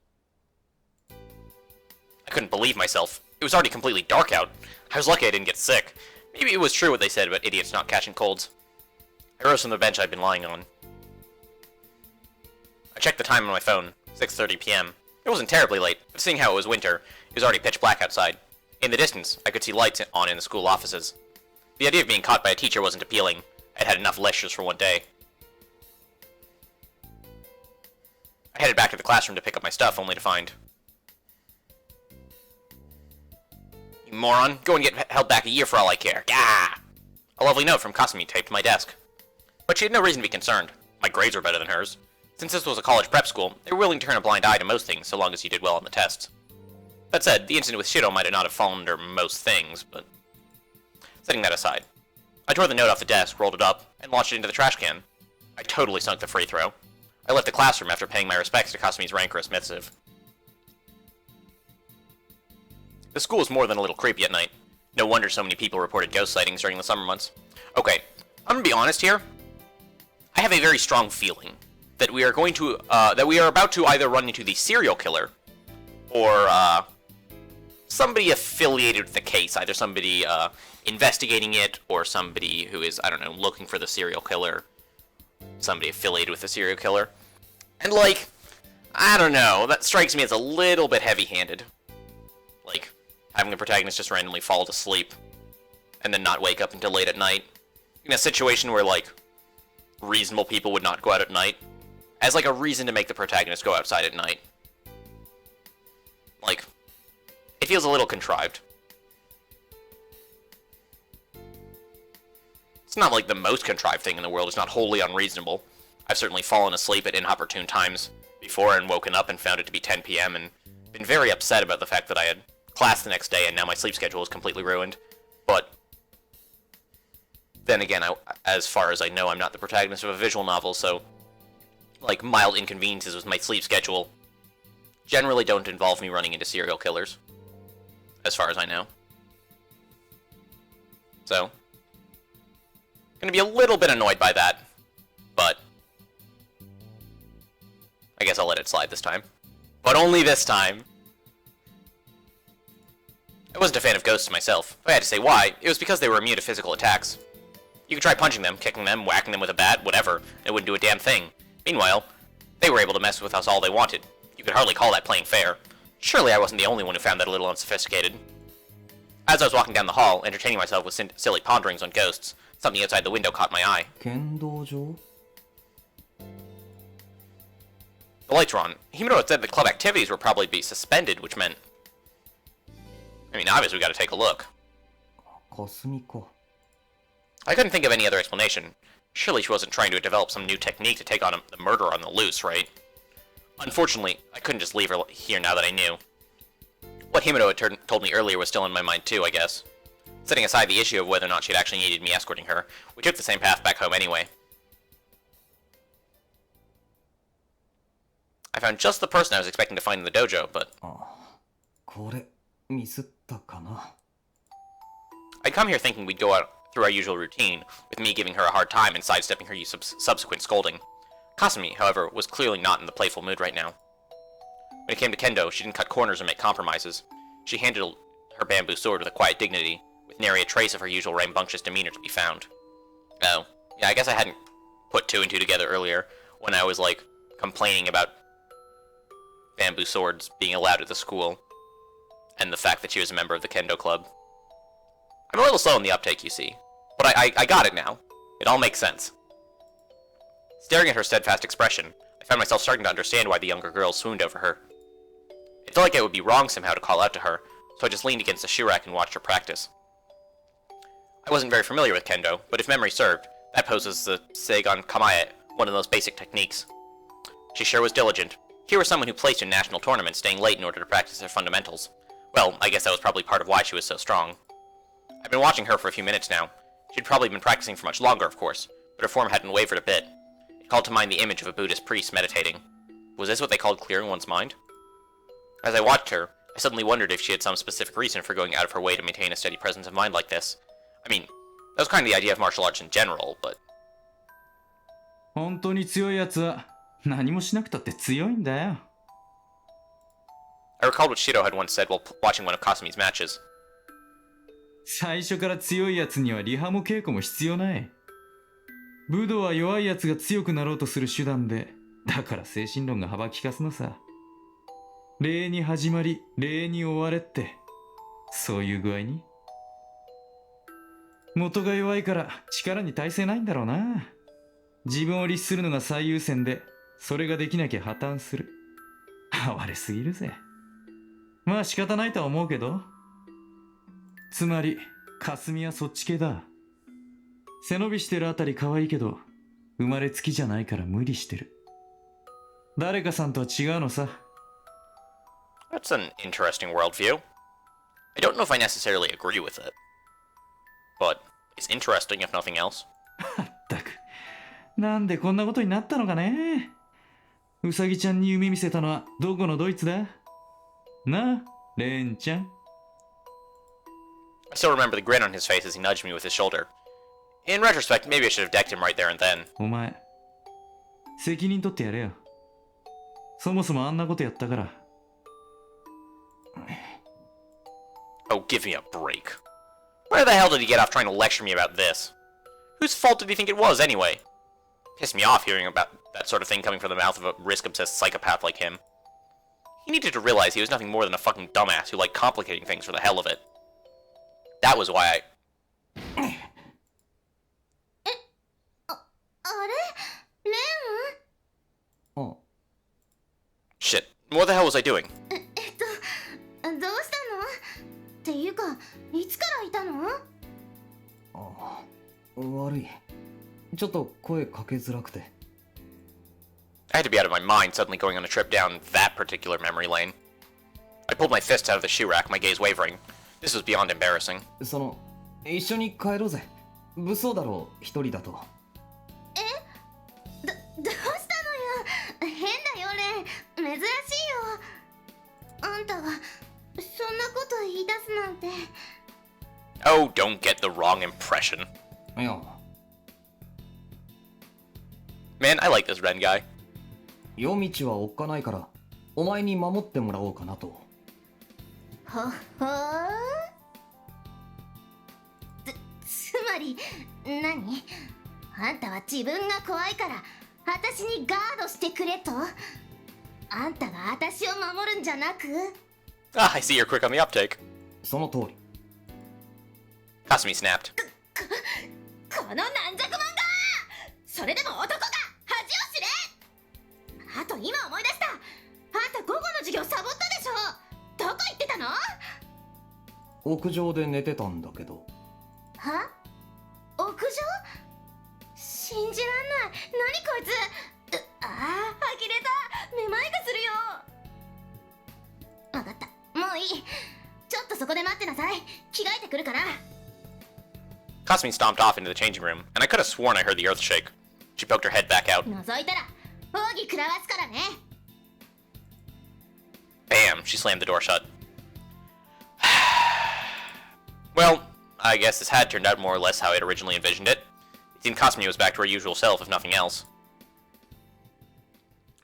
I couldn't believe myself. It was already completely dark out. I was lucky I didn't get sick. Maybe it was true what they said about idiots not catching colds. I rose from the bench I'd been lying on. I checked the time on my phone, 6:30 p.m. It wasn't terribly late, but seeing how it was winter, it was already pitch black outside. In the distance, I could see lights on in the school offices. The idea of being caught by a teacher wasn't appealing. I'd had enough lectures for one day. I headed back to the classroom to pick up my stuff, only to find... You moron, go and get held back a year for all I care. Gah! A lovely note from Kasumi taped to my desk. But she had no reason to be concerned. My grades were better than hers. Since this was a college prep school, they were willing to turn a blind eye to most things so long as you did well on the tests. That said, the incident with Shido might not have fallen under most things, but... Setting that aside, I tore the note off the desk, rolled it up, and launched it into the trash can. I totally sunk the free throw. I left the classroom after paying my respects to Kasumi's rancorous missive. The school was more than a little creepy at night. No wonder so many people reported ghost sightings during the summer months. Okay, I'm gonna be honest here. I have a very strong feeling that we are about to either run into the serial killer, or, somebody affiliated with the case. Either somebody, investigating it, or somebody who is, I don't know, looking for the serial killer. Somebody affiliated with the serial killer. And, like, I don't know, that strikes me as a little bit heavy-handed. Like, having the protagonist just randomly fall to sleep, and then not wake up until late at night. In a situation where, like, reasonable people would not go out at night, as, like, a reason to make the protagonist go outside at night. Like, it feels a little contrived. It's not, like, the most contrived thing in the world. It's not wholly unreasonable. I've certainly fallen asleep at inopportune times before and woken up and found it to be 10 p.m. and been very upset about the fact that I had class the next day and now my sleep schedule is completely ruined. But then again, as far as I know, I'm not the protagonist of a visual novel, so, like, mild inconveniences with my sleep schedule generally don't involve me running into serial killers, as far as I know. So, gonna be a little bit annoyed by that, but I guess I'll let it slide this time. But only this time. I wasn't a fan of ghosts myself. If I had to say why, it was because they were immune to physical attacks. You could try punching them, kicking them, whacking them with a bat, whatever, and it wouldn't do a damn thing. Meanwhile, they were able to mess with us all they wanted. You could hardly call that playing fair. Surely I wasn't the only one who found that a little unsophisticated. As I was walking down the hall, entertaining myself with silly ponderings on ghosts, something outside the window caught my eye. 剣道場 The lights were on. Himuro had said the club activities would probably be suspended, which meant... I mean, obviously we gotta take a look. かすみか I couldn't think of any other explanation. Surely she wasn't trying to develop some new technique to take on the murderer on the loose, right? Unfortunately, I couldn't just leave her here now that I knew. What Himuro had told me earlier was still in my mind too, I guess. Setting aside the issue of whether or not she'd actually needed me escorting her, we took the same path back home anyway. I found just the person I was expecting to find in the dojo, but... これミスったかな I'd come here thinking we'd go out through our usual routine, with me giving her a hard time and sidestepping her subsequent scolding. Kasumi, however, was clearly not in the playful mood right now. When it came to kendo, she didn't cut corners or make compromises. She handled her bamboo sword with a quiet dignity, with nary a trace of her usual rambunctious demeanor to be found. Oh, yeah, I guess I hadn't put two and two together earlier, when I was, like, complaining about bamboo swords being allowed at the school, and the fact that she was a member of the kendo club. I'm a little slow in the uptake, you see, but I got it now. It all makes sense. Staring at her steadfast expression, I found myself starting to understand why the younger girls swooned over her. It felt like it would be wrong somehow to call out to her, so I just leaned against the shoe rack and watched her practice. I wasn't very familiar with kendo, but if memory served, that poses the Seigan Kamae, one of those basic techniques. She sure was diligent. Here was someone who placed in national tournaments, staying late in order to practice their fundamentals. Well, I guess that was probably part of why she was so strong. I've been watching her for a few minutes now. She'd probably been practicing for much longer, of course, but her form hadn't wavered a bit. It called to mind the image of a Buddhist priest meditating. Was this what they called clearing one's mind? As I watched her, I suddenly wondered if she had some specific reason for going out of her way to maintain a steady presence of mind like this. I mean, that was kind of the idea of martial arts in general, but... 本当に強いやつは何もしなくたって強いんだよ。I recalled what Shiro had once said while watching one of Kasumi's matches. 最初から強いやつにはリハも稽古も必要ない。武道は弱いやつが強くなろうとする手段で、だから精神論が幅利かすのさ。礼に始まり、礼に終われって、そういう具合に。元が弱いから力に耐性ないんだろうな。自分を律するのが最優先で、それができなきゃ破綻する。哀れすぎるぜ。まあ仕方ないとは思うけど。つまり、霞はそっち系だ。背伸びしてるあたり可愛いけど、生まれつきじゃないから無理してる。誰かさんとは違うのさ。That's an interesting worldview. I don't know if I necessarily agree with it. But it's interesting if nothing else. まったく。なんでこんなことになったのかね。うさぎちゃんに夢見せたのはどこのドイツだ？なあ、レンちゃん。I still remember the grin on his face as he nudged me with his shoulder. In retrospect, maybe I should have decked him right there and then. お前、責任取ってやれよ。そもそもあんなことやったから。Oh, give me a break. Where the hell did he get off trying to lecture me about this? Whose fault did he think it was, anyway? Pissed me off hearing about that sort of thing coming from the mouth of a risk-obsessed psychopath like him. He needed to realize he was nothing more than a fucking dumbass who liked complicating things for the hell of it. That was why I... あれレン？ あ Shit. What the hell was I doing? どうしたの？っていうか、いつからいたの？あ悪いちょっと声かけづらくて I had to be out of my mind suddenly going on a trip down that particular memory lane. I pulled my fists out of the shoe rack, my gaze wavering. This was beyond embarrassing. その一緒に帰ろうぜ物騒だろう一人だとどうしたのよ？変だよレン、珍しいよ。言い出すなんて。 Oh, don't get the wrong impression. いや、 Man, I like this Ren guy. 夜道はおっかないからお前に守ってもらおうかなと。ほほー。つまり何？あんたは自分が怖いから私にガードしてくれと？あんたが私を守るんじゃなく？ Ah, I see you're quick on the uptake. その通り。 Kasumi snapped. この軟弱者が！それでも男が恥を知れ！あと今思い出した。あんた午後の授業サボったでしょ。どこ行ってたの？屋上で寝てたんだけど。は？屋上？信じらんない。何こいつ。呆れた。めまいがするよ。わかった、もういい。ちょっとそこで待ってなさい。着替えてくるから。 Kasumi stomped off into the changing room, and I could have sworn I heard the earth shake. She poked her head back out. 覗いたら奥義食らわすからね。 Bam! She slammed the door shut. Well, I guess this had turned out more or less how I had originally envisioned it. It seemed Kasumi was back to her usual self, if nothing else.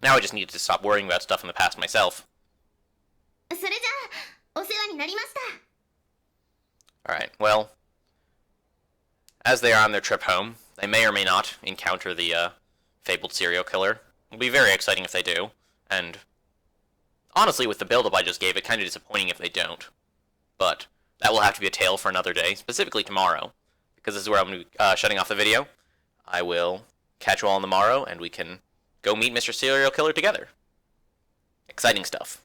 Now I just needed to stop worrying about stuff in the past myself. それじゃあお世話になりました。 Alright, well... As they are on their trip home, they may or may not encounter the, fabled serial killer. It'll be very exciting if they do, and... Honestly, with the build-up I just gave, it's kind of disappointing if they don't. But that will have to be a tale for another day, specifically tomorrow. Because this is where I'm going to be shutting off the video. I will catch you all on the morrow, and we can go meet Mr. Serial Killer together. Exciting stuff.